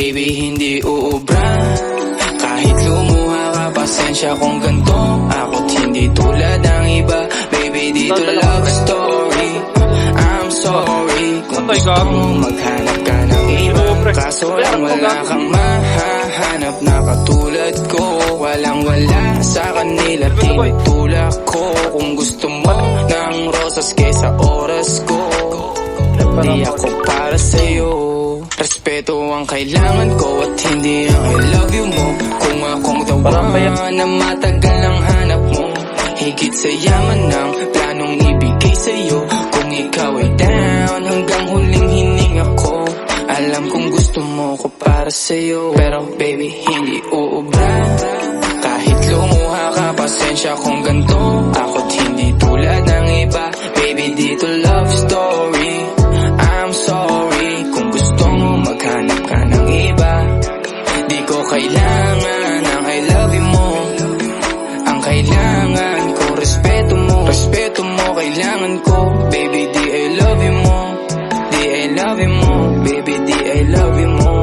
baby hindi uubra. Kahit lumuha ka, pasensya kung ganto. Ako't hindi tulad ng iba, baby dito love story. I'm sorry kung gusto mo maghanap ka ng iba, kaso lang wala kang mahahanap na katulad ko. Walang wala sa kanila, tinutulak ko. Kung gusto mo ng rosas kesa oras ko, di ako para sa'yo. Respeto ang kailangan ko at hindi ang I love you mo. Kung akong the one na matagal ang hanap mo, higit sa yaman ng planong ibigay sa'yo. Kung ikaw ay down, hanggang huling hininga ko. Alam kong gusto mo ko para sa'yo, pero baby hindi uubra. Kahit lumuha ka, pasensya kung ganto. Ako't hindi tulad ng iba, baby dito love story. I'm sorry kung gusto mo maghanap ka ng iba. Di ko kailangan ang I love you mo. Ang kailangan ko respeto mo. Respeto mo kailangan ko, baby di I love you mo. Di I love you mo, baby di I love you mo.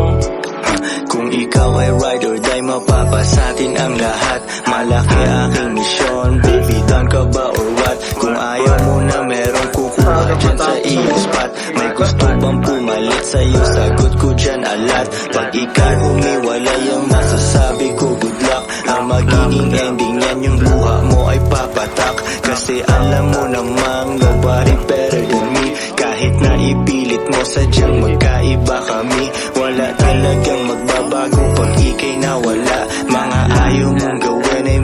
Kung ikaw ay ride or die, mapapasatin ang lahat. Malaki aking misyon, baby down ka ba or what? Kung ayaw mo na merong kukuha dyan sa iyong spot. May gusto bang pumalit sa'yo, sagot ko dyan alat. Pag ikaw humiwalay, ang masasabi ko good luck. Ang magiging ending yan, yung luha mo ay papatak. Kasi alam mo namang nobody better than me. Kahit na ipilit mo, sadyang magkaiba kami. Wala talagang magbabago pag ikay nawala. Mga ayaw mong gawin ay